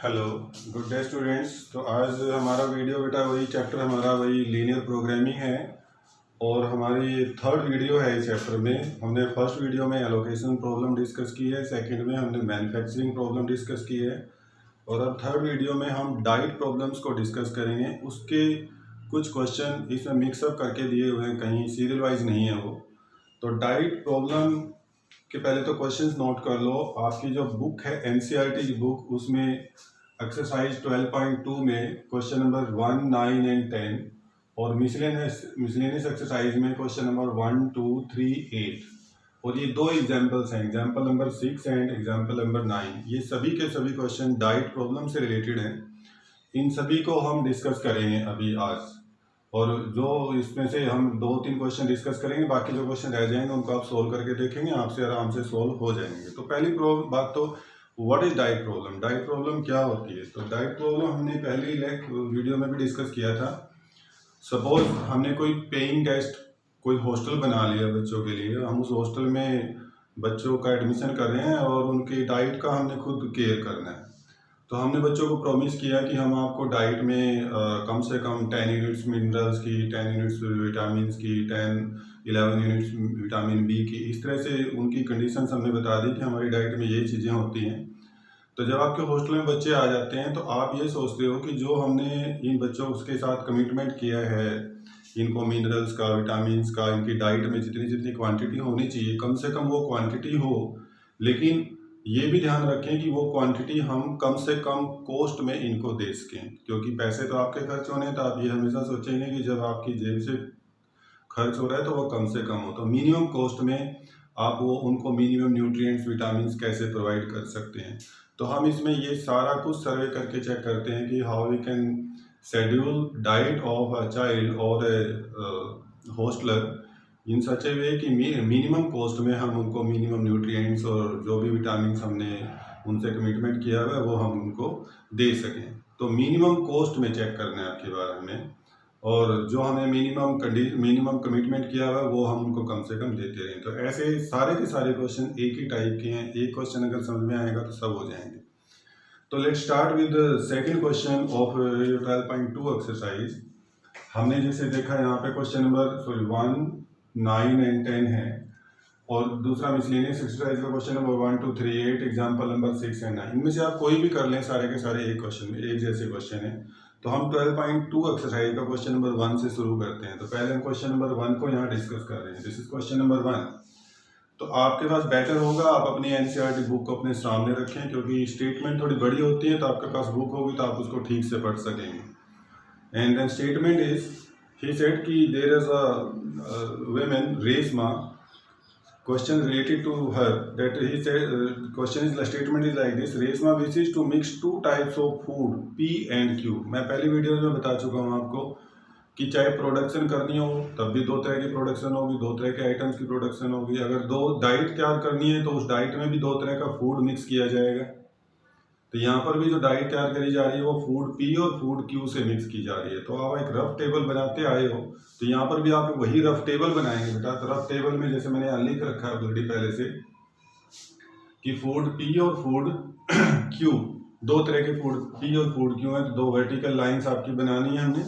Hello, good day students. तो आज हमारा वीडियो बेटा वही चैप्टर हमारा वही लीनियर प्रोग्रामिंग है और हमारी थर्ड वीडियो है इस चैप्टर में। हमने फर्स्ट वीडियो में एलोकेशन प्रॉब्लम डिस्कस की है, सेकंड में हमने मैन्युफैक्चरिंग प्रॉब्लम डिस्कस की है और अब थर्ड वीडियो में हम डाइट प्रॉब्लम्स को डिस्कस करेंगे। उसके कुछ क्वेश्चन इसमें मिक्सअप करके दिए हुए हैं, कहीं सीरियल वाइज नहीं है वो। तो डाइट प्रॉब्लम के पहले तो क्वेश्चंस नोट कर लो। आपकी जो बुक है एनसीईआरटी की बुक, उसमें एक्सरसाइज 12.2 में क्वेश्चन नंबर 1, 9 एंड 10 और मिसलेनियस एक्सरसाइज में क्वेश्चन नंबर 1, 2, 3, 8 और ये दो एग्जाम्पल्स हैं, example number 6 and example number 9। ये सभी के सभी क्वेश्चन डाइट प्रॉब्लम से रिलेटेड हैं। इन सभी को हम डिस्कस करेंगे अभी आज, और जो इसमें से हम 2-3 क्वेश्चन डिस्कस करेंगे, बाकी जो क्वेश्चन रह जाएंगे उनको आप सोल्व करके देखेंगे, आपसे आराम से सोल्व हो जाएंगे। तो पहली बात तो what is diet problem, diet problem क्या होती है। तो डाइट प्रॉब्लम हमने पहले वीडियो में भी डिस्कस किया था। सपोज हमने कोई पेइंग गेस्ट कोई हॉस्टल बना लिया बच्चों के लिए, हम उस हॉस्टल में बच्चों का एडमिशन कर रहे हैं और उनकी डाइट का हमने खुद केयर करना है। तो हमने बच्चों को प्रॉमिस किया कि हम आपको डाइट में कम से कम 10 यूनिट्स मिनरल्स की, 10 यूनिट्स विटामिन की, 10-11 यूनिट्स विटामिन बी की, इस तरह से उनकी कंडीशंस हमने बता दी कि हमारी डाइट में ये चीज़ें होती हैं। तो जब आपके हॉस्टल में बच्चे आ जाते हैं तो आप ये सोचते हो कि जो हमने इन बच्चों के साथ कमिटमेंट किया है, इनको मिनरल्स का, विटामिन का, इनकी डाइट में जितनी जितनी क्वांटिटी होनी चाहिए कम से कम वो क्वांटिटी हो। लेकिन ये भी ध्यान रखें कि वो क्वांटिटी हम कम से कम कॉस्ट में इनको दे सकें, क्योंकि पैसे तो आपके खर्च होने हैं। तो आप ये हमेशा सोचेंगे कि जब आपकी जेब से खर्च हो रहा है तो वो कम से कम हो। तो मिनिमम कॉस्ट में आप वो उनको मिनिमम न्यूट्रिएंट्स, विटामिन कैसे प्रोवाइड कर सकते हैं। तो हम इसमें ये सारा कुछ सर्वे करके चेक करते हैं कि how we can schedule diet of a child और hosteller in such a way कि मिनिमम कॉस्ट में हम उनको मिनिमम न्यूट्रिएंट्स और जो भी विटामिन हमने उनसे कमिटमेंट किया हुआ है वो हम उनको दे सकें। तो मिनिमम कॉस्ट में चेक करना है आपके बारे में, और जो हमें मिनिमम कमिटमेंट किया हुआ है वो हम उनको कम से कम देते रहें। तो ऐसे सारे के सारे क्वेश्चन एक ही टाइप के हैं, एक क्वेश्चन अगर समझ में आएगा तो सब हो जाएंगे। तो let's start with second question of 12.2 exercise. हमने जैसे देखा यहाँ पे क्वेश्चन नंबर 1, 9 एंड 10 है और दूसरा मिसलेनियस एक्सरसाइज का question number 1, 2, 3, 8, example number 6 and 9। इनमें से आप कोई भी कर लें, सारे के सारे एक क्वेश्चन में एक जैसे क्वेश्चन है। तो हम 12.2 एक्सरसाइज का क्वेश्चन नंबर 1 से शुरू करते हैं। तो पहले हम क्वेश्चन नंबर 1 को यहाँ डिस्कस कर रहे हैं। This is question number 1। तो आपके पास बेटर होगा आप अपनी एनसीईआरटी बुक को अपने सामने रखें, क्योंकि स्टेटमेंट थोड़ी बड़ी होती है, तो आपके पास बुक होगी तो आप उसको ठीक से पढ़ सकेंगे। And then statement is, he said कि there is a woman Resma, question related to her, that he said question is, the statement is like this: Resma wishes to mix two types of food P and Q। मैं पहली video में बता चुका हूँ आपको कि चाहे production करनी हो तब भी दो तरह की प्रोडक्शन होगी, दो तरह के आइटम्स की प्रोडक्शन होगी। अगर दो डाइट तैयार करनी है तो उस डाइट में भी दो तरह का फूड मिक्स किया जाएगा। तो यहाँ पर भी जो डाइट तैयार करी जा रही है वो फूड पी और फूड क्यू से मिक्स की जा रही है। तो आप एक रफ टेबल बनाते आए हो, तो यहाँ पर भी आप वही रफ टेबल बनाएंगे बेटा। तो रफ टेबल में जैसे मैंने यहाँ लिख रखा है ऑलरेडी पहले से कि फूड पी और फूड क्यू, दो तरह के फूड पी और फूड क्यू है। तो दो वर्टिकल लाइंस आपकी बनानी है हमने।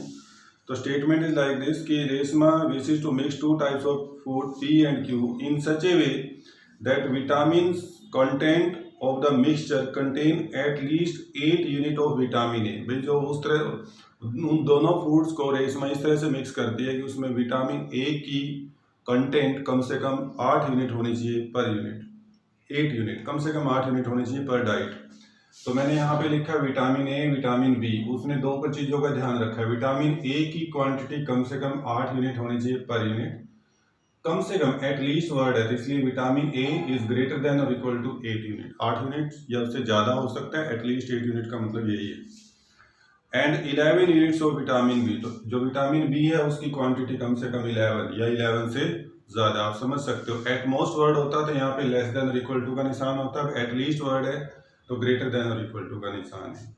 तो स्टेटमेंट इज लाइक दिस कि Reshma wishes to mix two types of food P and Q in such a way that vitamin content of the mixture contain at least 8 unit of vitamin A. भाई जो उस तरह उन दोनों foods को रेशमा इस तरह से मिक्स करती है कि उसमें विटामिन ए की कंटेंट कम से कम 8 यूनिट होनी चाहिए पर यूनिट, 8 यूनिट कम से कम 8 यूनिट होनी चाहिए पर डाइट। तो मैंने यहाँ पे लिखा विटामिन ए, विटामिन बी, उसने दो चीज़ों का ध्यान रखा है। विटामिन ए की क्वांटिटी कम से कम 8 यूनिट होनी चाहिए पर यूनिट, कम से कम एटलीस्ट वर्ड है, तो इसलिए vitamin A is greater than और इक्वल टू 8 यूनिट। 8 यूनिट या उससे ज़्यादा हो सकता है, एटलीस्ट 8 यूनिट का मतलब यही है। And 11 units of vitamin B, तो जो विटामिन बी है उसकी क्वांटिटी कम से कम 11 या 11 से ज़्यादा। आप समझ सकते हो, एट मोस्ट वर्ड होता तो यहाँ पे लेस देन और इक्वल टू का निशान होता है, एटलीस्ट वर्ड है तो ग्रेटर देन और इक्वल टू का निशान है।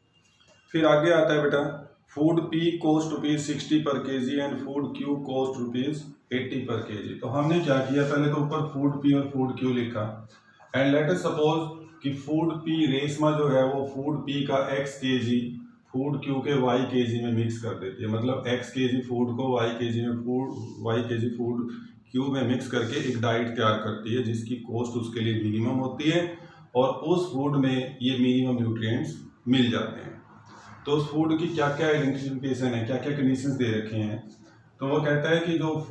फिर आगे आता है बेटा, फूड पी कॉस्ट ₹60 पर KG and food Q cost ₹80 पर केजी। तो हमने क्या किया, पहले तो ऊपर फूड पी और फूड क्यू लिखा एंड लेट अस सपोज कि फूड पी रेशमा जो है वो फूड पी का x kg फूड क्यू के y kg में मिक्स कर देती है। मतलब x kg फूड को y kg फूड क्यू में मिक्स करके एक डाइट तैयार करती है जिसकी कॉस्ट उसके लिए मिनिमम होती है और उस फूड में ये मिनिमम न्यूट्रिएंट्स मिल जाते हैं। तो उस फूड की क्या क्या आइडेंटिफिकेशन है, क्या क्या कंडीशंस दे रखे हैं। तो वो कहता है कि जो उस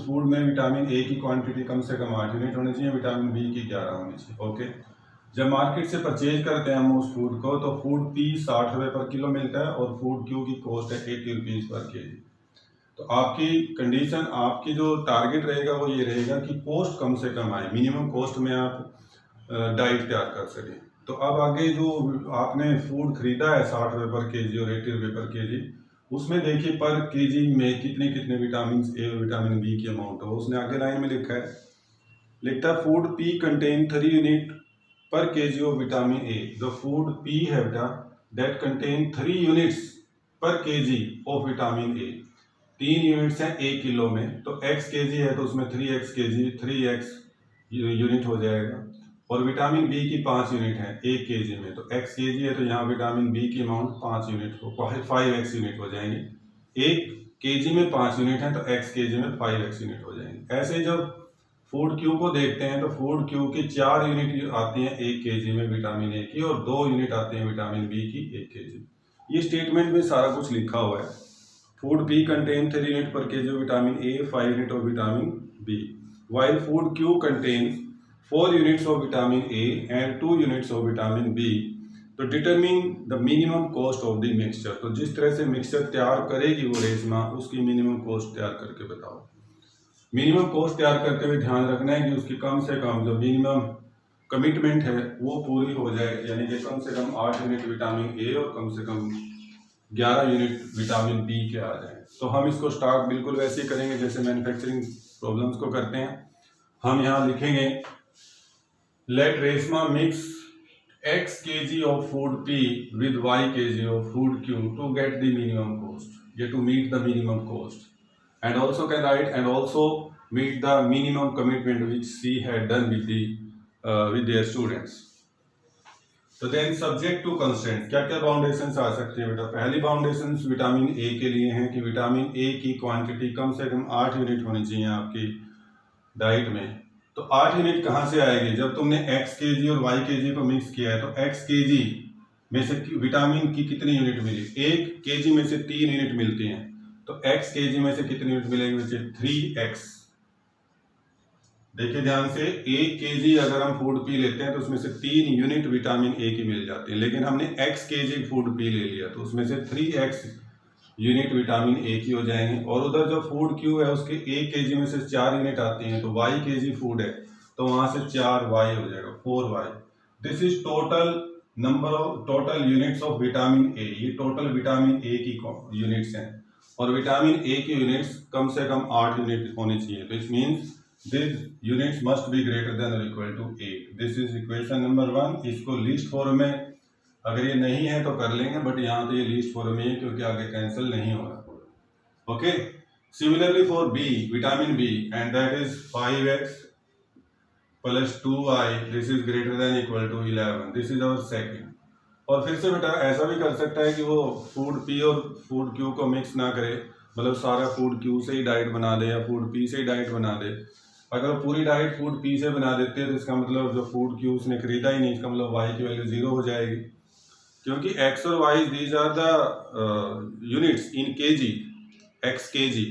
फूड में विटामिन ए की क्वांटिटी कम से कम 8 यूनिट होनी चाहिए, विटामिन बी की 11 होनी चाहिए। ओके, जब मार्केट से परचेज करते हैं हम उस फूड को तो फूड पी 60 रुपये पर किलो मिलता है और फूड क्यू की कॉस्ट है 80 रुपीज़ पर केजी। तो आपकी कंडीशन, आपकी जो टारगेट रहेगा वो ये रहेगा कि कॉस्ट कम से कम आए, मिनिमम कॉस्ट में आप डाइट तैयार कर सकें। तो अब आगे जो आपने फूड खरीदा है 60 रुपये पर केजी और 80 रुपये पर केजी, उसमें देखिए पर केजी में कितने कितने विटामिन ए और विटामिन बी की अमाउंट हो। उसने आगे लाइन में लिखता है food P contain 3 unit per KG of vitamin A. The food P है बेटा दैट कंटेन 3 यूनिट्स पर KG of vitamin A. 3 units हैं 1 किलो में, तो x केजी है तो उसमें 3x केजी 3x यूनिट हो जाएगा। और विटामिन बी की 5 यूनिट है 1 केजी में, तो x केजी है तो यहाँ विटामिन बी की अमाउंट 5 यूनिट हो 5x यूनिट हो जाएंगे। 1 केजी में 5 यूनिट है तो x केजी में 5x यूनिट हो जाएंगे। ऐसे जब फूड क्यू को देखते हैं तो फूड क्यू की 4 यूनिट आती हैं 1 केजी में विटामिन ए की और 2 यूनिट आती हैं विटामिन बी की 1 केजी। ये स्टेटमेंट में सारा कुछ लिखा हुआ है। Food P contain 3 unit per KG of vitamin A, 5 unit of vitamin B, while food Q contains 4 units of vitamin A and 2 units of vitamin B, तो determine the minimum cost of the mixture। तो जिस तरह से mixture तैयार करेगी वो रेशमा, उसकी minimum cost तैयार करके बताओ। मिनिमम कॉस्ट तैयार करते हुए ध्यान रखना है कि उसकी कम से कम जो मिनिमम कमिटमेंट है वो पूरी हो जाए, यानी कि कम से कम 8 यूनिट विटामिन ए और कम से कम 11 यूनिट विटामिन बी के आ जाए। तो हम इसको स्टार्ट बिल्कुल वैसे ही करेंगे जैसे मैन्युफैक्चरिंग प्रॉब्लम्स को करते हैं। हम यहाँ लिखेंगे let Reshma mix x kg of food P with y kg of food Q to get the minimum cost, ये to meet the minimum cost, and also can write and also meet the minimum commitment which she had done with their students. तो then subject to constraint, क्या क्या बाउंडेशंस आ सकती है बेटा। पहली बाउंडेशंस vitamin A के लिए हैं कि विटामिन ए की क्वांटिटी कम से कम 8 यूनिट होनी चाहिए आपकी डाइट में। तो 8 यूनिट कहाँ से आएगी, जब तुमने x केजी और y केजी को मिक्स किया है तो x केजी में से विटामिन की कितनी यूनिट मिली, 1 केजी में से 3 यूनिट मिलती हैं, तो x केजी में से कितनी यूनिट मिलेंगे, 3x। देखिए ध्यान से, 1 केजी अगर हम फूड पी लेते हैं तो उसमें से 3 यूनिट विटामिन ए की मिल जाती है, लेकिन हमने x केजी फूड पी ले लिया तो उसमें से 3x यूनिट विटामिन ए की हो जाएंगे। और उधर जो फूड क्यू है उसके 1 केजी में से 4 यूनिट आती हैं, तो y केजी फूड है तो वहां से 4y हो जाएगा, 4y। This is total units of vitamin ए। ये टोटल विटामिन ए की यूनिट्स हैं और विटामिन ए की यूनिट्स कम से कम 8 यूनिट होनी चाहिए। तो it means this units must be greater than और equal to 8। This is equation number 1। इसको लिस्ट फॉर्म में अगर ये नहीं है तो कर लेंगे, बट यहाँ तो ये लिस्ट फॉर्म में है क्योंकि आगे कैंसिल नहीं हो रहा। Okay, similarly for B, vitamin B, and that is 5x plus 2y, this is greater than equal to 11। This is our second. और फिर से बेटा ऐसा भी कर सकता है कि वो फूड पी और फूड क्यू को मिक्स ना करे, मतलब सारा फूड क्यू से ही डाइट बना दे या फूड पी से ही डाइट बना दे। अगर पूरी डाइट फूड पी से बना देते हैं तो इसका मतलब जो फूड क्यू उसने खरीदा ही नहीं, इसका मतलब y की वैल्यू 0 हो जाएगी, क्योंकि x और y these are the units in KG, x KG.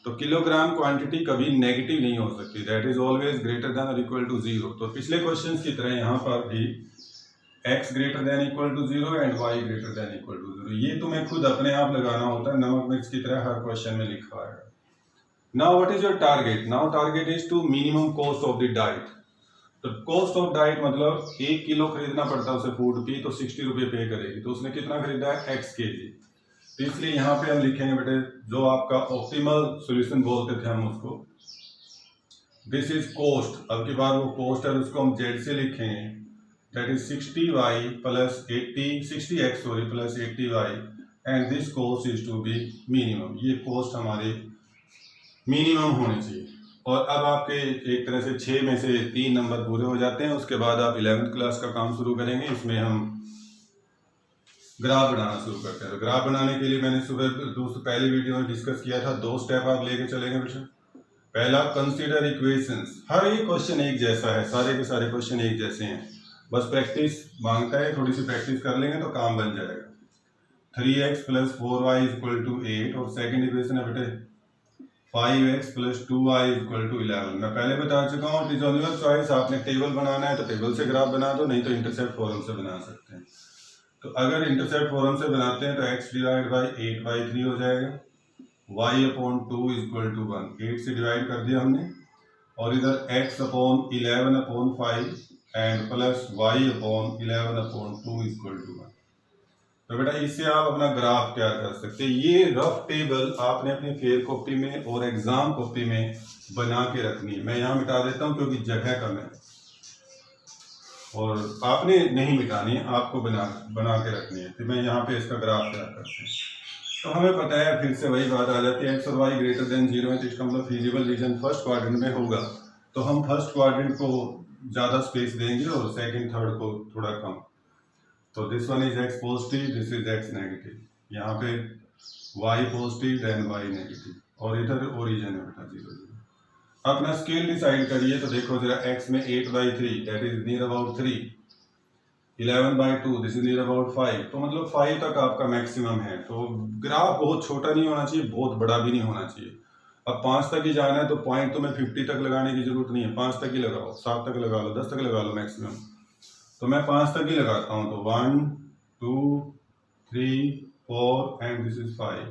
तो किलोग्राम क्वांटिटी कभी नेगेटिव नहीं हो सकती, that is always greater than और इक्वल टू 0। तो पिछले क्वेश्चंस की तरह यहाँ पर भी x greater than equal to 0 and y greater than equal to 0, ये तुम्हें खुद अपने आप लगाना होता है, नमक मिर्च की तरह हर क्वेश्चन में लिखा है। Now what is your target, now target is to minimum cost of the diet. तो कॉस्ट ऑफ डाइट मतलब 1 किलो खरीदना पड़ता है उसे फूड पी तो 60 रुपये पे करेगी, तो उसने कितना खरीदा है, x केजी। तो इसलिए यहाँ पे हम लिखेंगे बेटे जो आपका ऑप्टिमल सॉल्यूशन बोलते थे हम उसको, दिस इज कॉस्ट। अब की बार वो कॉस्ट है उसको हम z से लिखेंगे, that is 60y plus 60x plus 80y and this cost is to be minimum. ये कॉस्ट हमारी मिनिमम होनी चाहिए। और अब आपके एक तरह से 6 में से 3 नंबर पूरे हो जाते हैं। उसके बाद आप 11th क्लास का काम शुरू करेंगे। इसमें हम ग्राफ बनाना शुरू करते हैं। ग्राफ बनाने के लिए मैंने सुबह पहले वीडियो में डिस्कस किया था, 2 स्टेप आप लेके चलेंगे बेटा। पहला, कंसीडर इक्वेशंस। हर एक क्वेश्चन एक जैसा है, सारे के सारे क्वेश्चन एक जैसे हैं, बस प्रैक्टिस मांगता है, थोड़ी सी प्रैक्टिस कर लेंगे तो काम बन जाएगा। 3x + 4y = 8 और सेकंड इक्वेशन है बेटे 5x + 2y = 11। मैं पहले बता चुका हूँ, it is on your choice. आपने टेबल बनाना है तो टेबल से ग्राफ बना दो, नहीं तो इंटरसेप्ट फॉर्म से बना सकते हैं। तो अगर इंटरसेप्ट फॉर्म से बनाते हैं तो x / 8/3 हो जाएगा, y/2 = 1। 8 से डिवाइड कर दिया हमने, और इधर x/11/5 एंड प्लस y/11/2 = 1। तो बेटा इससे आप अपना ग्राफ तैयार कर सकते हैं। ये रफ टेबल आपने अपनी फेयर कॉपी में और एग्जाम कॉपी में बना के रखनी है। मैं यहाँ मिटा देता हूँ क्योंकि जगह कम है, और आपने नहीं मिटानी है, आपको बना के रखनी है। तो मैं यहाँ पे इसका ग्राफ तैयार करते हैं। तो हमें पता है, फिर से वही बात आ जाती है, x और y > 0 है तो इसका मतलब फिजिबल रीजन फर्स्ट क्वाड्रेंट में होगा। तो हम फर्स्ट क्वाड्रेंट को ज़्यादा स्पेस देंगे और सेकंड थर्ड को थोड़ा कम। तो this one is x positive, this is x negative, यहाँ पे y positive then y negative, और इधर ओरिजिन है बेटा 0 0। अपना स्केल डिसाइड करिए। तो देखो जरा, x में 8/3 that is near about 3, 11/2 this is near about 5, तो मतलब 5 तक आपका मैक्सिमम है। तो ग्राफ बहुत छोटा नहीं होना चाहिए, बहुत बड़ा भी नहीं होना चाहिए। अब 5 तक ही जाना है तो पॉइंट तुम्हें 50 तक लगाने की जरूरत नहीं है, 5 तक ही लगाओ, 7 तक लगा लो, 10 तक लगा लो मैक्सिमम। तो मैं 5 तक ही लगाता हूँ। तो 1 2 3 4 एंड दिस इज 5।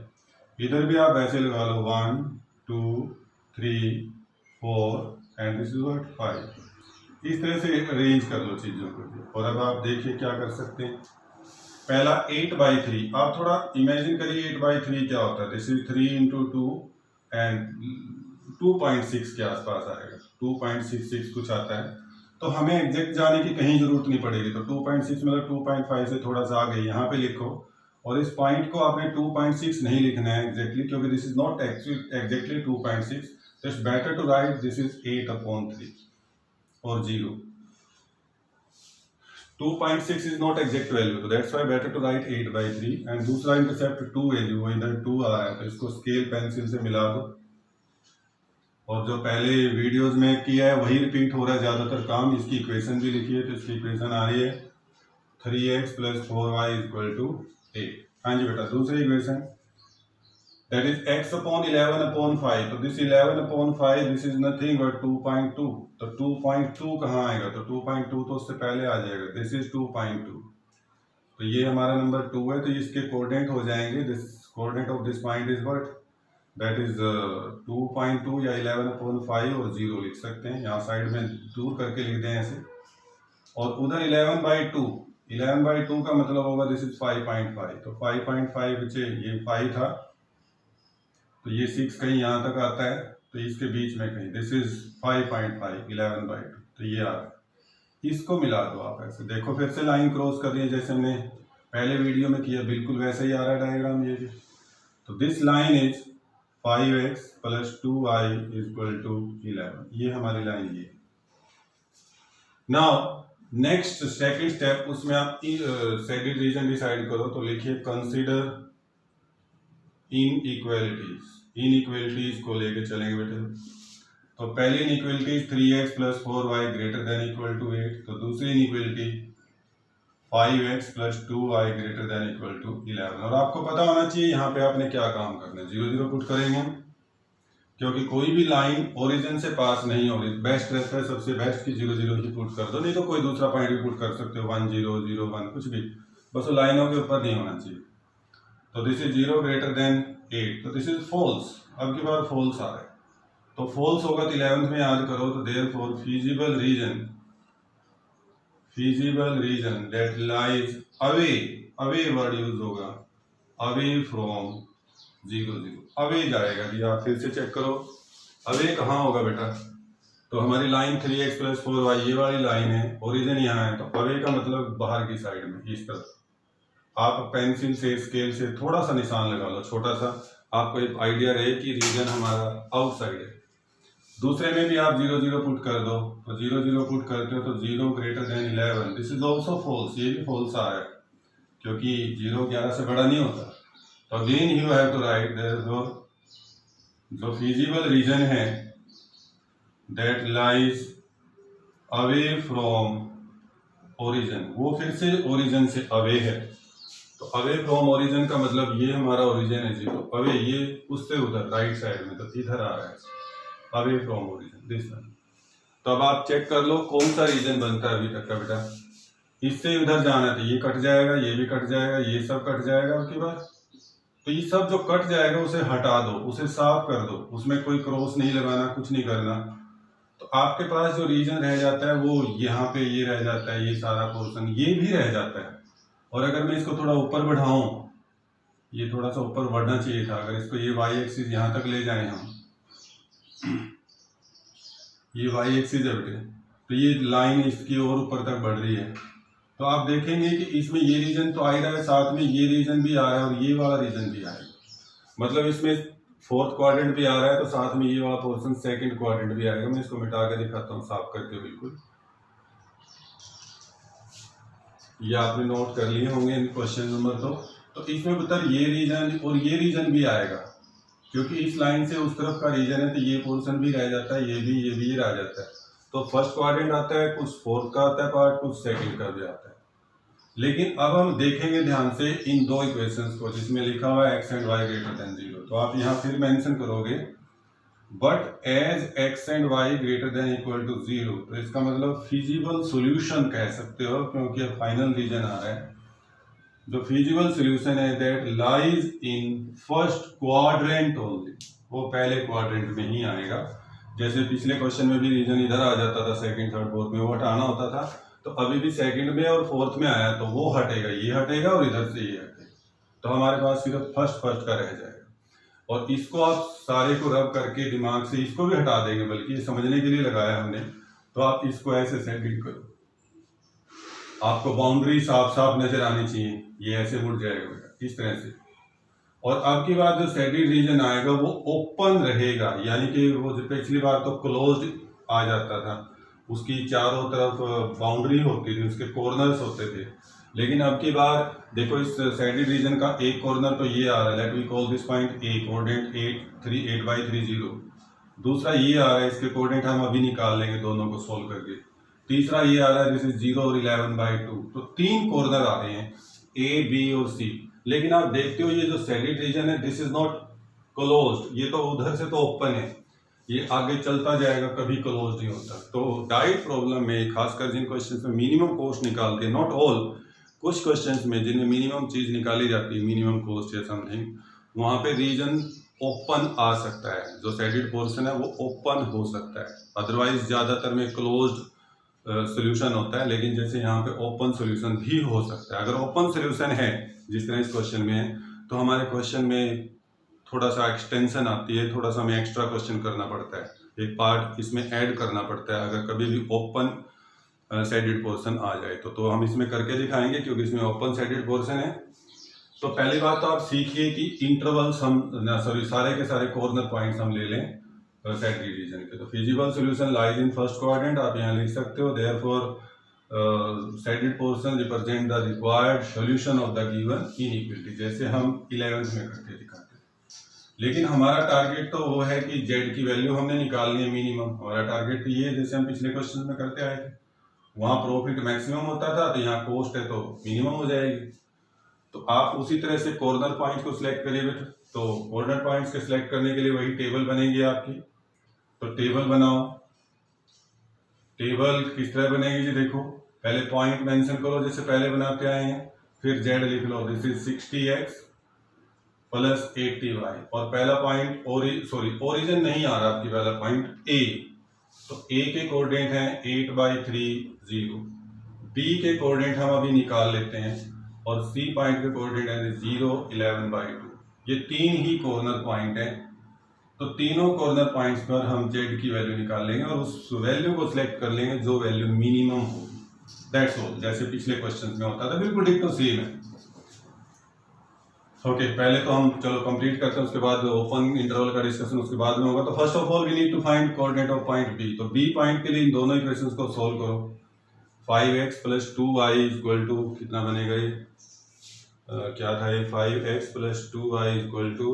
इधर भी आप ऐसे लगा लो, 1 2 3 4 एंड दिस इज 5। इस तरह से अरेंज कर लो चीज़ों को। और अब आप देखिए क्या कर सकते हैं। पहला 8/3, आप थोड़ा इमेजिन करिए 8/3 क्या होता है। दिस इज 3 × 2 एंड 2.6 के आसपास आएगा, 2.66 कुछ आता है। तो हमें एग्जैक्ट जाने की कहीं जरूरत नहीं पड़ेगी। तो 2.6 मतलब 2.5 से थोड़ा सा आगे यहाँ पे लिखो, और इस पॉइंट को आपने 2.6 नहीं लिखना है एग्जैक्टली, क्योंकि दिस इज नॉट एग्जैक्टली 2.6। तो it's better to write this is 8/3 और 0। 2.6 is not exact value, so that's why better to write 8/3। And दूसरा इंटरसेप्ट 2 है, जो इधर 2 आ रहा है, तो इसको स्केल पेंसिल से मिला दो। और जो पहले वीडियोस में किया है वही रिपीट हो रहा है ज्यादातर काम। इसकी इक्वेशन भी लिखिए। तो इसकी इक्वेशन आ रही है 3x + 4y = 8। हाँ जी बेटा, दूसरी इक्वेशन that is x/11/5। तो this 11/5 this is nothing but 2.2। तो 2.2 कहाँ आएगा? तो 2.2 तो उससे पहले आ जाएगा, दिस इज 2.2। तो ये हमारा नंबर 2 है, तो इसके कोऑर्डिनेट हो जाएंगे। This coordinate of this point is what, that is 2.2 या 11/5 और 0 लिख सकते हैं। यहाँ साइड में दूर करके लिख दें ऐसे। और उधर 11/2, 11/2 का मतलब होगा दिस इज 5.5। तो 5.5 बच्चे ये 5 था, तो ये 6 कहीं यहाँ तक आता है, तो इसके बीच में कहीं दिस इज 5.5, 11/2, तो ये आ रहा है। इसको मिला दो आप ऐसे। देखो फिर से लाइन क्रॉस कर रही है जैसे हमने पहले वीडियो में किया, बिल्कुल वैसे ही आ रहा है डायग्राम ये भी। तो this line is 5x + 2y = 11। ये हमारी लाइन ये। नाउ नेक्स्ट सेकंड स्टेप, उसमें आप शेडेड रीजन डिसाइड करो। तो लिखिए कंसीडर इनइक्वालिटीज को लेके चलेंगे बेटे। तो पहली इनइक्वालिटी 3x + 4y > 8। तो दूसरी इनइक्वालिटी 5x + 2y > 11। और आपको पता होना चाहिए यहाँ पे आपने क्या काम करना है। 0 0 पुट करेंगे, क्योंकि कोई भी लाइन ओरिजिन से पास नहीं हो रही। बेस्ट रहता है, सबसे बेस्ट की 0 0 ही पुट कर दो, नहीं तो कोई दूसरा पॉइंट भी पुट कर सकते हो, 1 0 0 1 कुछ भी, बस वो लाइनों के ऊपर नहीं होना चाहिए। तो दिस इज 0 > 8। तो दिस इज फॉल्स। अब की बार फॉल्स आ रहा है, तो फॉल्स होगा तो 11th में याद करो। तो therefore feasible region that lies away word use होगा, अवे फ्रॉम 0 0। अवे जाएगा जी, आप फिर से चेक करो अवे कहाँ होगा बेटा। तो हमारी लाइन 3x + 4y ये वाली लाइन है, ओरिजिन यहाँ है, तो अवे का मतलब बाहर की साइड में, इस तरफ। आप पेंसिल से स्केल से थोड़ा सा निशान लगा लो, छोटा सा, आपको एक आइडिया रहे कि रीजन हमारा आउटसाइड है। दूसरे में भी आप 0 0 पुट कर दो, तो 0 0 पुट करते हो तो 0 greater than 11, this is also false, ये भी फॉल्स आ रहा है क्योंकि 0 11 से बड़ा नहीं होता। तो again you have to write therefore जो फिजिबल रीजन है that lies away from origin, वो फिर से ओरिजिन से अवे है। तो अवे फ्रॉम ओरिजिन का मतलब ये हमारा ओरिजिन है 0, अवे ये उससे उधर राइट साइड में, तो इधर आ रहा है away from origin this one. तो अब आप चेक कर लो कौन सा रीजन बनता है अभी तक का बेटा। इससे उधर जाना था, ये कट जाएगा, ये भी कट जाएगा, ये सब कट जाएगा। उसके बाद तो ये सब जो कट जाएगा उसे हटा दो, उसे साफ कर दो, उसमें कोई क्रॉस नहीं लगाना, कुछ नहीं करना। तो आपके पास जो रीजन रह जाता है वो यहाँ पे ये रह जाता है, ये सारा पोर्शन ये भी रह जाता है। और अगर मैं इसको थोड़ा ऊपर बढ़ाऊं, ये थोड़ा सा ऊपर बढ़ना चाहिए था, अगर इसको ये वाई एक्सिस यहाँ तक ले जाएं हम, ये वाई एक्सिस है बेटे, तो ये लाइन इसकी और ऊपर तक बढ़ रही है। तो आप देखेंगे कि इसमें ये रीजन तो आ ही रहा है, साथ में ये रीजन भी आ रहा है और ये वाला रीजन भी आएगा। मतलब इसमें फोर्थ क्वाड्रेंट भी आ रहा है, तो साथ में ये वाला पोर्शन सेकंड क्वाड्रेंट भी आएगा। मैं इसको मिटा के दिखाता हूँ साफ करके बिल्कुल। ये आपने नोट कर लिए होंगे इन क्वेश्चन नंबर तो इसमें बता ये रीजन और ये रीजन भी आएगा, क्योंकि इस लाइन से उस तरफ का रीजन है, तो ये पोर्शन भी रह जाता है, ये भी रह जाता है। तो फर्स्ट क्वाड्रेंट आता है, कुछ फोर्थ का आता है पार्ट, कुछ सेकंड का भी आता है। लेकिन अब हम देखेंगे ध्यान से इन दो इक्वेशंस को जिसमें लिखा हुआ है x and y greater than 0। तो आप यहाँ फिर मेंशन करोगे but as x and y greater than equal to 0। तो इसका मतलब फिजिबल सॉल्यूशन कह सकते हो, क्योंकि अब फाइनल रीजन आ रहा है। जो फिजिबल सॉल्यूशन है that lies in first quadrant only, वो पहले क्वाड्रेंट में ही आएगा। जैसे पिछले क्वेश्चन में भी रीजन इधर आ जाता था, सेकंड थर्ड फोर्थ में वो हटाना होता था, तो अभी भी सेकंड में और फोर्थ में आया तो वो हटेगा, ये हटेगा और इधर से ये हटेगा। तो हमारे पास सिर्फ फर्स्ट का रह जाएगा। और इसको आप सारे को रब करके दिमाग से इसको भी हटा देंगे, बल्कि ये समझने के लिए लगाया हमने। तो आप इसको ऐसे सेटिंग करो, आपको बाउंड्री साफ साफ नजर आनी चाहिए, ये ऐसे मुड़ जाएगा इस तरह से। और अब की बार जो सेटेड रीजन आएगा वो ओपन रहेगा, यानी कि वो पिछली बार तो क्लोज्ड आ जाता था, उसकी चारों तरफ बाउंड्री होती थी, उसके कॉर्नर्स होते थे। लेकिन अब की बार देखो इस सेटेड रीजन का एक कॉर्नर तो ये आ रहा है, let we call this point A, coordinate 8/30। दूसरा ये आ रहा है, इसके कोऑर्डिनेट हम अभी निकाल लेंगे दोनों को सोल्व करके। तीसरा ये आ रहा है, दिस इज 0 और 11/2। तो तीन कॉर्नर आ रहे हैं ए, बी और सी। लेकिन आप देखते हो ये जो सेटेड रीजन है दिस इज नॉट क्लोज्ड, ये तो उधर से तो ओपन है, ये आगे चलता जाएगा, कभी क्लोज नहीं होता। तो डाइट प्रॉब्लम में खासकर जिन क्वेश्चंस में मिनिमम कॉस्ट निकालते हैं, नॉट ऑल, कुछ क्वेश्चंस में जिनमें मिनिमम चीज निकाली जाती है, मिनिमम कॉस्ट या समथिंग, वहां पे रीजन ओपन आ सकता है। जो सेटेड पोर्शन है वो ओपन हो सकता है, अदरवाइज ज्यादातर में क्लोज्ड सोल्यूशन होता है। लेकिन जैसे यहाँ पे ओपन सोल्यूशन भी हो सकता है। अगर ओपन सोल्यूशन है जिस तरह इस क्वेश्चन में है, तो हमारे क्वेश्चन में थोड़ा सा एक्सटेंशन आती है, थोड़ा सा हमें एक्स्ट्रा क्वेश्चन करना पड़ता है, एक पार्ट इसमें ऐड करना पड़ता है अगर कभी भी ओपन सेटेड पोर्शन आ जाए तो हम इसमें करके दिखाएंगे, क्योंकि इसमें ओपन सेटेड पोर्शन है। तो पहली बात तो आप सीखिए कि इंटरवल्स हम सारे के सारे कॉर्नर पॉइंट्स हम ले लें सेटेड रीजन के। तो feasible solution lies in first quadrant, आप यहाँ लिख सकते हो, therefore settled portion represent the required solution of the given inequality, जैसे हम 11th में करके दिखाते हैं। लेकिन हमारा टारगेट तो वो है कि जेड की वैल्यू हमने निकालनी है मिनिमम। हमारा टारगेट तो ये है, जैसे हम पिछले क्वेश्चन में करते आए थे, वहां प्रॉफिट मैक्सिमम होता था, तो यहाँ कॉस्ट है तो मिनिमम हो जाएगी। तो आप उसी तरह से कॉर्नर पॉइंट को सिलेक्ट करिए बेटा। तो कॉर्नर पॉइंट्स के सिलेक्ट करने के लिए वही टेबल बनेगी आपकी। तो टेबल बनाओ। टेबल किस तरह बनेगी जी, देखो पहले पॉइंट मेंशन करो जैसे पहले बनाते आए हैं, फिर जेड लिख लो, this is 60x plus 80y। और पहला पॉइंट ओरिजिन नहीं आ रहा आपकी, पहला पॉइंट ए, तो ए के कोऑर्डिनेट हैं 8/30। बी के कोऑर्डिनेट हम अभी निकाल लेते हैं, और सी पॉइंट के कोऑर्डिनेट है 0, 11/2। ये तीन ही कॉर्नर पॉइंट है। तो तीनों कॉर्नर पॉइंट्स पर हम जेड की वैल्यू निकाल लेंगे और उस वैल्यू को सिलेक्ट कर लेंगे जो वैल्यू मिनिमम होगी। दैट्स ऑल, जैसे पिछले क्वेश्चन में होता था, बिल्कुल डिट्टो सेम है। ओके पहले तो हम चलो कंप्लीट करते हैं, उसके बाद ओपन इंटरवल का डिस्कशन उसके बाद में होगा। तो first of all we need to find coordinate of point B. तो बी पॉइंट के लिए इन दोनों इक्वेशंस को सोल्व करो। 5x + 2y इक्वल टू कितना बनेगा ये क्या था ये 5x + 2y equal to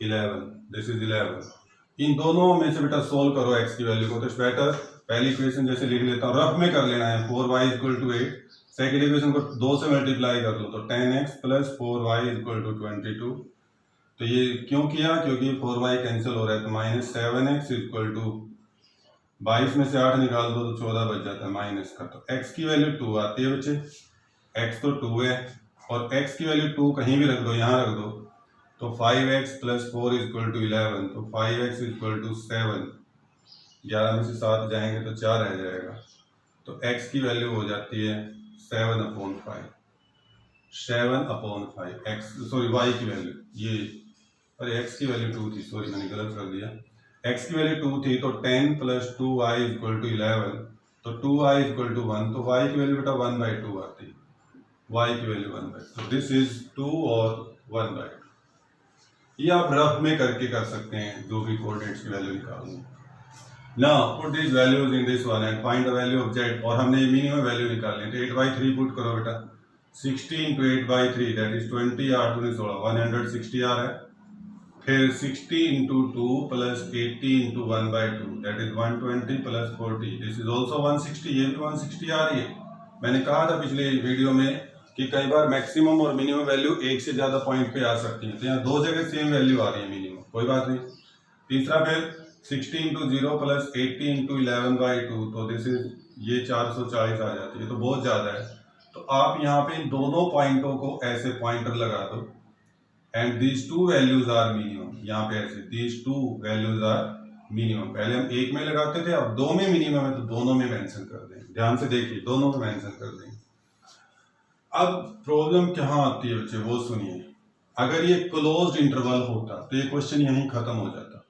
11। This is 11। इन दोनों में से बेटा सोल्व करो x की वैल्यू को। तो बेटर पहली इक्वेशन जैसे लिख लेता हूँ, रफ में कर लेना है। 4y = 8। सेकेंड इक्वेशन को 2 से मल्टीप्लाई कर लो तो 10x + 4y = 22। तो ये क्यों किया, क्योंकि 4y कैंसिल हो रहा है। तो -7x = 22 में से 8 निकाल दो तो 14 बच जाता है माइनस का। तो x की वैल्यू 2 आती है बच्चे। x तो 2 है और x की वैल्यू 2 कहीं भी रख दो, यहाँ रख दो। तो 5x + 4 = 11। तो 5x = 7। 11 में से 7 जाएंगे तो 4 रह जाएगा। तो x की वैल्यू हो जाती है 7/5। 7/5 x, सॉरी y की वैल्यू ये, अरे x की वैल्यू 2 थी, सॉरी मैंने गलत कर दिया। x की वैल्यू 2 थी तो 10 + 2y = 11। तो 2y = 1। तो y की वैल्यू बेटा 1/2 आती है। y की वैल्यू 1/2। तो दिस इज 2 और 1/2। ये आप रफ में करके कर सकते हैं, जो भी कोऑर्डिनेट्स की वैल्यू निकालनी। Now put this values in this one and find the value of z। और हमने मिनिमम वैल्यू निकालनी है। तो 8/3 पुट करो बेटा। 16 × 8/3 दैट इज 20। 8 × 16 160 आ रहा है। फिर 60 × 2 + 80 × 1/2 that is 120 + 40 this is also 160। ये भी 160 आ रही है। मैंने कहा था पिछले वीडियो में कि कई बार मैक्सिमम और मिनिमम वैल्यू एक से ज्यादा पॉइंट पे आ सकती है। तो यहाँ दो जगह सेम वैल्यू आ रही है मिनिमम, कोई बात नहीं। तीसरा फिर 60 × 0 + 80 × 11/2 तो दिस इज ये 440 आ जाती है। तो बहुत ज्यादा है। तो आप यहाँ पे इन दोनों पॉइंटों को ऐसे पॉइंटर लगा दो and these two values are minimum. यहाँ पे ऐसे these two values are minimum. पहले हम एक में लगाते थे, अब दो में मिनिमम है तो दोनों में मेंशन कर दें। ध्यान से देखिए, दोनों में मेंशन कर दें। अब प्रॉब्लम कहाँ आती है बच्चे, वो सुनिए। अगर ये क्लोज्ड इंटरवल होता तो ये क्वेश्चन यहीं खत्म हो जाता।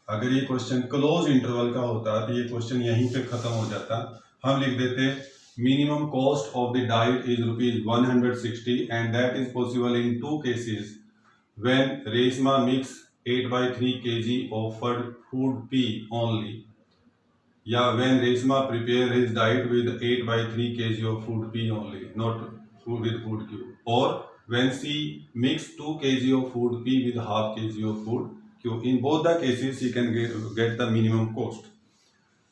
अगर ये क्वेश्चन क्लोज इंटरवल का होता तो ये क्वेश्चन यहीं पे खत्म हो जाता। हम लिख देते minimum cost of the diet is ₹160 and that is possible in 2 cases when Reshma mix 8/3 kg offered food P only, या when Reshma prepare his diet with 8/3 kg of food P only, not food with food Q, or when she mix 2 kg of food P with half kg of food Q. In both the cases she can get the minimum cost.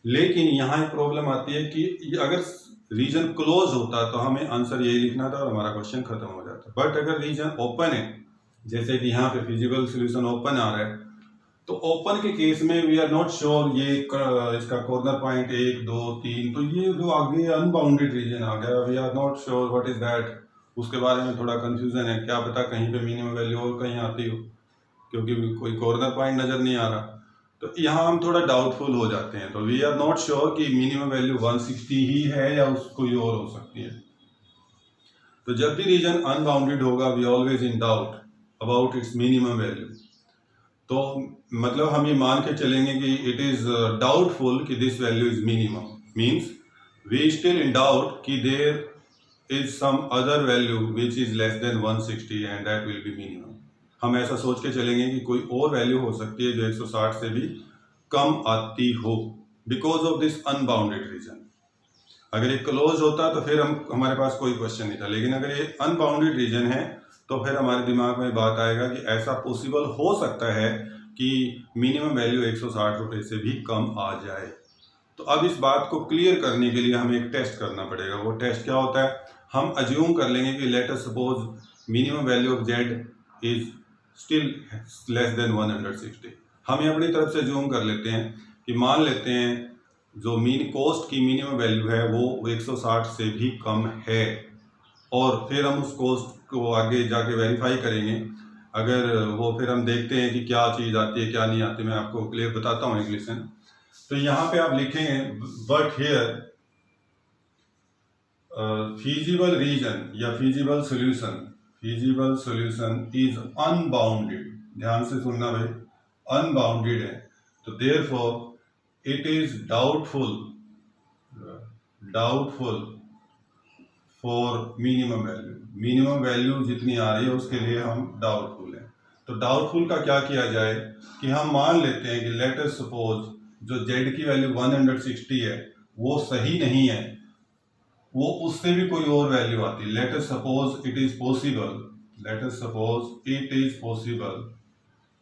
लेकिन यहाँ एक problem आती है कि अगर reason close होता तो हमें आंसर यही लिखना था और हमारा क्वेश्चन खत्म हो जाता। बट अगर रीजन ओपन है, जैसे कि यहाँ पे फिजिबल सोल्यूशन ओपन आ रहा है, तो ओपन के केस में वी आर नॉट श्योर ये इसका कॉर्नर पॉइंट 1 2 3, तो ये जो आगे अनबाउंडेड रीजन आ गया, we are not sure what is that. उसके बारे में थोड़ा कंफ्यूजन है, क्या पता कहीं पे मिनिमम वैल्यू और कहीं आती हो, क्योंकि कोई कॉर्नर पॉइंट नजर नहीं आ रहा। तो यहाँ हम थोड़ा डाउटफुल हो जाते हैं। तो वी आर नॉट श्योर कि मिनिमम वैल्यू 160 ही है या कोई और हो सकती है। तो जब भी रीजन अनबाउंडेड होगा we always in doubt about its minimum value. तो मतलब हम ये मान के चलेंगे कि इट इज डाउटफुल कि this value is minimum, means we still in doubt कि there is some other value which is less than 160 and that will be minimum. हम ऐसा सोच के चलेंगे कि कोई और वैल्यू हो सकती है जो 160 से भी कम आती हो, because of this unbounded region. अगर ये क्लोज होता तो फिर हमारे पास कोई क्वेश्चन नहीं था, लेकिन अगर ये अनबाउंडेड रीजन है तो फिर हमारे दिमाग में बात आएगा कि ऐसा पॉसिबल हो सकता है कि मिनिमम वैल्यू 160 रुपये से भी कम आ जाए। तो अब इस बात को क्लियर करने के लिए हमें एक टेस्ट करना पड़ेगा। वो टेस्ट क्या होता है, हम अज्यूम कर लेंगे कि late us suppose minimum value of Z is still less than 160। हम ये अपनी तरफ से अज्यूम कर लेते हैं कि मान लेते हैं जो कॉस्ट की मिनिमम वैल्यू है वो 160 से भी कम है, और फिर हम उस कॉस्ट को आगे जाके वेरीफाई करेंगे। अगर वो फिर हम देखते हैं कि क्या चीज़ आती है क्या नहीं आती। मैं आपको क्लियर बताता हूँ इंग्लिश में। तो यहाँ पे आप लिखेंगे बट हियर फीजिबल रीजन या फीजिबल सोल्यूशन इज अनबाउंडेड। ध्यान से सुनना भाई, अनबाउंडेड है। तो therefore it is doubtful for minimum value जितनी आ रही है उसके लिए हम डाउटफुल हैं। तो डाउटफुल का क्या किया जाए कि हम मान लेते हैं कि लेट अस सपोज जो z की वैल्यू 160 है वो सही नहीं है, वो उससे भी कोई और वैल्यू आती है। Let us suppose it is possible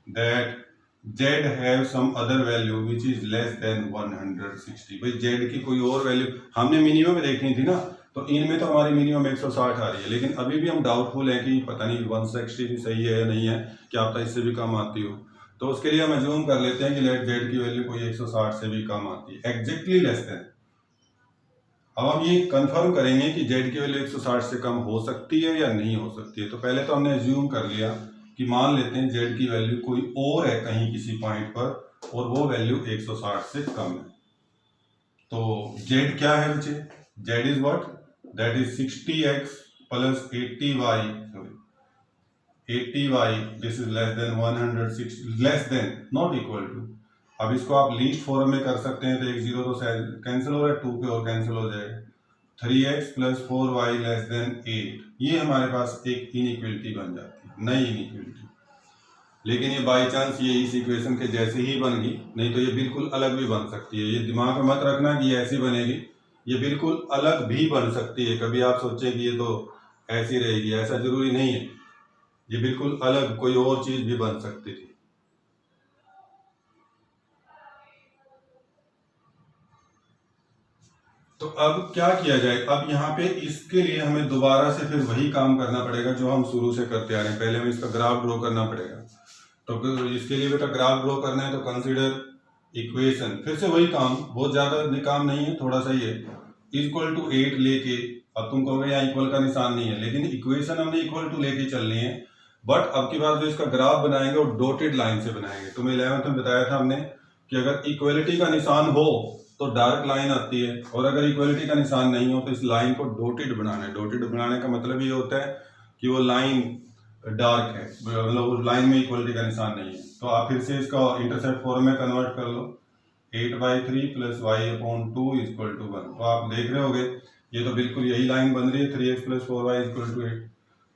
that z have some other value which is less than 160। भाई z की कोई और वैल्यू हमने मिनिमम देखनी थी ना, तो इनमें तो हमारी मिनिमम 160 आ रही है, लेकिन अभी भी हम डाउटफुल है कि पता नहीं 160 भी सही है या नहीं है, क्या पता इससे भी कम आती हो। तो उसके लिए हम अज्यूम कर लेते हैं कि लेट z की वैल्यू कोई 160 से भी कम आती है, एग्जैक्टली लेस देन। अब हम ये कंफर्म करेंगे कि z की वैल्यू 160 से कम हो सकती है या नहीं हो सकती है। तो पहले तो हमने अज्यूम कर लिया कि मान लेते हैं z की वैल्यू कोई और है कहीं किसी पॉइंट पर और वो वैल्यू 160 से कम है। तो z क्या है बच्चे? z is what? That is 60x plus 80y this is less than 160, less than not equal to. अब इसको आप लीस्ट फॉर्म में कर सकते हैं, तो एक जीरो तो कैंसिल हो रहा है, 2 पे और कैंसिल हो जाएगा। 3x plus 4y less than 8, ये हमारे पास एक इनइक्वलिटी बन जाती है, नई इनइक्वलिटी। लेकिन ये बाई चांस ये इस इक्वेशन के जैसे ही बन गई, नहीं तो ये बिल्कुल अलग भी बन सकती है। ये दिमाग में मत रखना कि ये ऐसी बनेगी, ये बिल्कुल अलग भी बन सकती है। कभी आप सोचें कि ये तो ऐसी रहेगी, ऐसा जरूरी नहीं है, ये बिल्कुल अलग कोई और चीज भी बन सकती थी। तो अब क्या किया जाए? अब यहाँ पे इसके लिए हमें दोबारा से फिर वही काम करना पड़ेगा जो हम शुरू से करते आ रहे हैं। पहले हमें इसका ग्राफ ड्रॉ करना पड़ेगा। तो इसके लिए बेटा ग्राफ ड्रॉ करना है तो कंसीडर इक्वेशन, फिर से वही काम, बहुत ज्यादा काम नहीं है, थोड़ा सा ही है। इक्वल टू 8 लेके, अब तुम कहोगे यहाँ इक्वल का निशान नहीं है, लेकिन इक्वेशन हमने इक्वल टू लेके चलनी है। बट अब की बार जो इसका ग्राफ बनाएंगे वो डॉटेड लाइन से बनाएंगे। तुम्हें 11th में बताया था हमने कि अगर इक्वलिटी का निशान हो तो डार्क लाइन आती है, और अगर इक्वलिटी का निशान नहीं हो तो इस लाइन को डॉटेड बनाना है। डॉटेड बनाने का मतलब ये होता है कि वो लाइन डार्क है, मतलब उस लाइन में इक्वलिटी का निशान नहीं है। तो आप फिर से इसका इंटरसेप्ट फॉर्म में कन्वर्ट कर लो, 8/3 प्लस y/2 इक्वल टू 1। तो आप देख रहे होगे ये तो बिल्कुल यही लाइन बन रही है, 3x plus 4y equal to 8।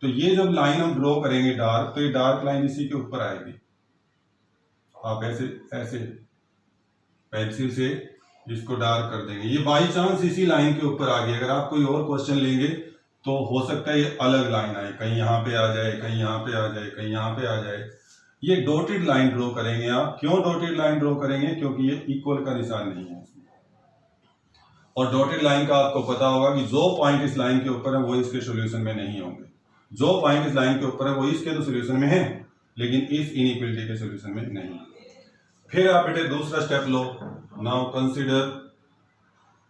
तो ये जब लाइन हम ड्रॉ करेंगे डार्क, तो ये डार्क लाइन इसी के ऊपर आएगी। आप ऐसे ऐसे पेंसिल से इसको डार्क कर देंगे, ये बाई चांस इसी लाइन के ऊपर आ गई। अगर आप कोई और क्वेश्चन लेंगे तो हो सकता है ये अलग लाइन आए, कहीं यहाँ पे आ जाए, कहीं यहाँ पे आ जाए, कहीं यहाँ पे आ जाए। ये डॉटेड लाइन ड्रॉ करेंगे आप। क्यों डॉटेड लाइन ड्रॉ करेंगे? क्योंकि ये इक्वल का निशान नहीं है इसमें। और डॉटेड लाइन का आपको पता होगा कि जो पॉइंट इस लाइन के ऊपर है वो इसके सॉल्यूशन में नहीं होंगे, जो पॉइंट इस लाइन के ऊपर है वो इसके तो सॉल्यूशन में है, लेकिन इस इनइक्वलिटी के सॉल्यूशन में नहीं। फिर आप बेटे दूसरा स्टेप लो, नाउ कंसीडर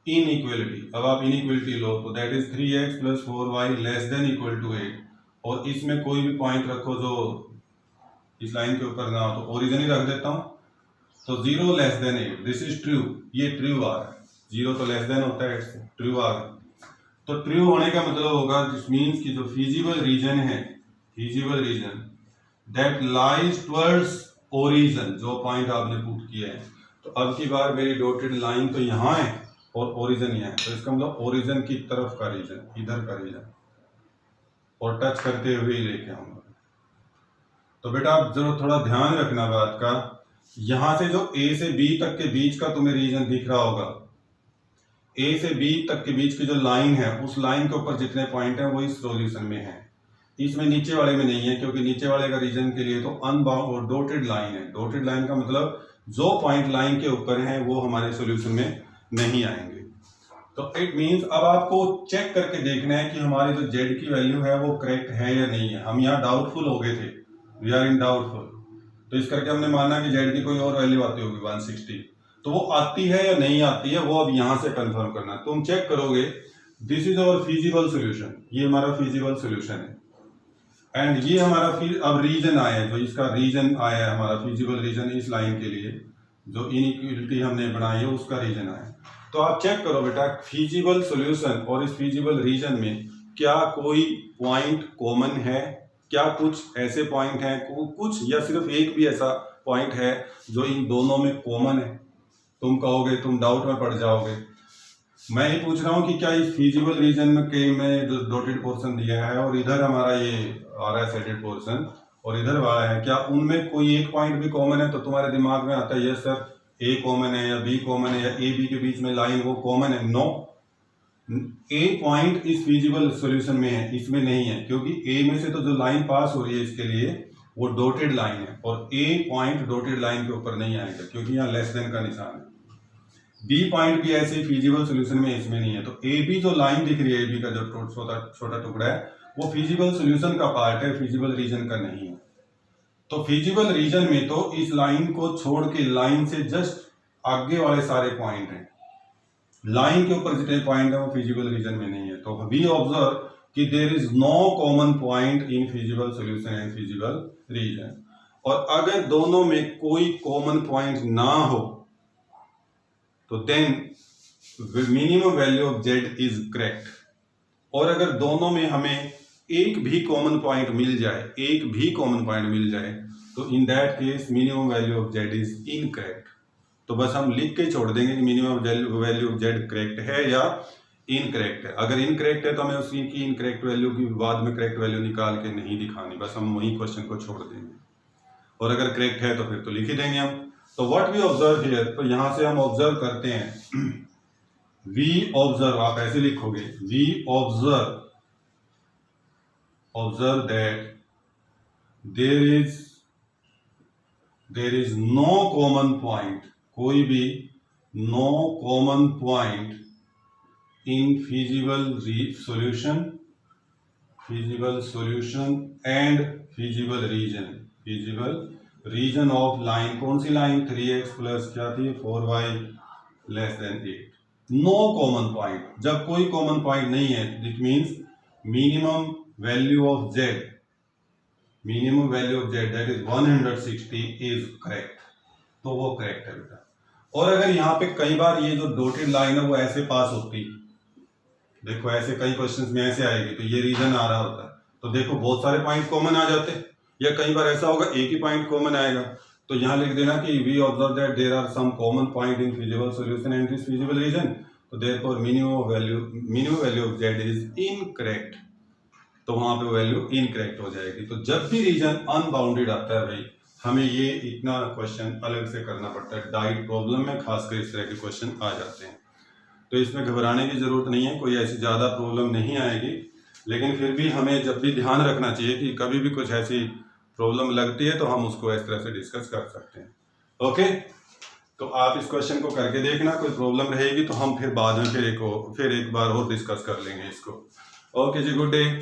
इनइक्वलिटी। अब आप इनइक्वलिटी लो तो that is 3x plus 4y less than equal to 8, और इसमें कोई भी पॉइंट रखो जो इस लाइन के ऊपर ना हो, तो ओरिजिन ही रख देता हूं। तो 0 less than 8, this is true, ये ट्रू आ रहा है। 0 तो लेस देन होता है 8 से, ट्रू आ रहा है। तो ट्रू होने का मतलब होगा दिस मीन्स कि जो फीजिबल रीजन है, feasible reason that lies towards origin, जो पॉइंट आपने पुट किया है। तो अब की बार मेरी डॉटेड लाइन तो यहाँ है और ओरिजिन यहाँ है, तो इसका मतलब ओरिजिन की तरफ का रीजन, इधर का रीजन, और टच करते हुए ही लेके आऊंगा। तो बेटा आप जरूर थोड़ा ध्यान रखना बात का, यहां से जो A से B तक के बीच का तुम्हें रीजन दिख रहा होगा, A से B तक के बीच की जो लाइन है, उस लाइन के ऊपर जितने पॉइंट हैं वो इस सॉल्यूशन में है। इसमें नीचे वाले में नहीं है, क्योंकि नीचे वाले का रीजन के लिए तो अनबाउंड और डॉटेड लाइन है। डॉटेड लाइन का मतलब जो पॉइंट लाइन के ऊपर है वो हमारे सॉल्यूशन में नहीं आएंगे। तो इट मींस अब आपको चेक करके देखना है कि हमारी जो z की वैल्यू है वो करेक्ट है या नहीं है। हम यहाँ डाउटफुल हो गए थे, वी आर इन डाउटफुल, तो इस करके हमने माना कि z की कोई और वैल्यू आती होगी 160, तो वो आती है या नहीं आती है वो अब यहाँ से कंफर्म करना है। तुम चेक करोगे this is our feasible solution, ये हमारा फीजिबल सोल्यूशन है, एंड ये हमारा फिर अब रीजन आया है, जो इसका रीजन आया है हमारा फीजिबल रीजन इस लाइन के लिए, जो इनइक्वलिटी हमने बनाई है उसका रीजन आया। तो आप चेक करो बेटा फीजिबल सॉल्यूशन और इस फीजिबल रीजन में क्या कोई पॉइंट कॉमन है, क्या कुछ ऐसे पॉइंट हैं कुछ, या सिर्फ एक भी ऐसा पॉइंट है जो इन दोनों में कॉमन है। तुम कहोगे, तुम डाउट में पड़ जाओगे मैं ये पूछ रहा हूँ कि क्या इस फिजिबल रीजन में के में जो डॉटेड पोर्शन दिया है और इधर हमारा ये आ रहा है शेडेड पोर्शन और इधर वाला है, क्या उनमें कोई एक पॉइंट भी कॉमन है? तो तुम्हारे दिमाग में आता है यस सर ए कॉमन है या बी कॉमन है या ए बी के बीच में लाइन वो कॉमन है। नो, ए पॉइंट इस फिजिबल सॉल्यूशन में है, इसमें नहीं है, क्योंकि ए में से तो जो लाइन पास हो रही है इसके लिए वो डॉटेड लाइन है और ए पॉइंट डॉटेड लाइन के ऊपर नहीं आएगा क्योंकि यहाँ लेस देन का निशान है। बी पॉइंट भी ऐसे फिजिबल सॉल्यूशन में इसमें नहीं है। तो ए बी जो लाइन दिख रही है, ए बी का जो छोटा टुकड़ा है वो फिजिबल सॉल्यूशन का पार्ट है, फिजिबल रीजन का नहीं है। तो फिजिबल रीजन में तो इस लाइन को छोड़ के लाइन से जस्ट आगे वाले सारे पॉइंट हैं, लाइन के ऊपर जितने पॉइंट है वो फिजिबल रीजन में नहीं है। तो वी ऑब्जर्व कि there is no common point in feasible solution and feasible region. और अगर दोनों में कोई कॉमन पॉइंट ना हो तो then minimum value of Z is correct. और अगर दोनों में हमें एक भी कॉमन पॉइंट मिल जाए, एक भी कॉमन पॉइंट मिल जाए, तो in that case minimum value of Z is incorrect. तो बस हम लिख के छोड़ देंगे कि minimum value of Z correct है या इनकरेक्ट है। अगर इनकरेक्ट है तो हमें उसी की इनकरेक्ट वैल्यू की बाद में करेक्ट वैल्यू निकाल के नहीं दिखानी, बस हम वही क्वेश्चन को छोड़ देंगे। और अगर करेक्ट है तो फिर तो लिख ही देंगे हम। तो व्हाट वी ऑब्जर्व हियर, तो यहां से हम ऑब्जर्व करते हैं वी ऑब्जर्व, आप ऐसे लिखोगे we observe that there is no common point, कोई भी no common point in feasible solution and feasible region of line. कौन सी लाइन? 3x प्लस क्या थी 4y less than 8। No common point, जब कोई कॉमन पॉइंट नहीं है it means minimum value of z that is 160 is correct. तो वो करेक्ट है बेटा। और अगर यहाँ पे कई बार ये जो डॉटेड लाइन है वो ऐसे पास होती, देखो ऐसे कई क्वेश्चंस में ऐसे आएगी तो ये रीजन आ रहा होता है, तो देखो बहुत सारे पॉइंट कॉमन आ जाते हैं। या कई बार ऐसा होगा एक ही पॉइंट कॉमन आएगा, तो यहाँ लिख देना कि we observe that there are some common point in feasible solution and this feasible region, तो therefore minimum value of Z is incorrect. तो वहां पे वैल्यू इनकरेक्ट हो जाएगी। तो जब भी रीजन अनबाउंडेड आता है भाई, हमें ये इतना क्वेश्चन अलग से करना पड़ता है। डाइट प्रॉब्लम में खासकर इस तरह के क्वेश्चन आ जाते हैं, तो इसमें घबराने की जरूरत नहीं है, कोई ऐसी ज्यादा प्रॉब्लम नहीं आएगी। लेकिन फिर भी हमें जब भी ध्यान रखना चाहिए कि कभी भी कुछ ऐसी प्रॉब्लम लगती है तो हम उसको इस तरह से डिस्कस कर सकते हैं। ओके, तो आप इस क्वेश्चन को करके देखना, कोई प्रॉब्लम रहेगी तो हम फिर बाद में फिर एक बार और डिस्कस कर लेंगे इसको। ओके जी, गुड डे।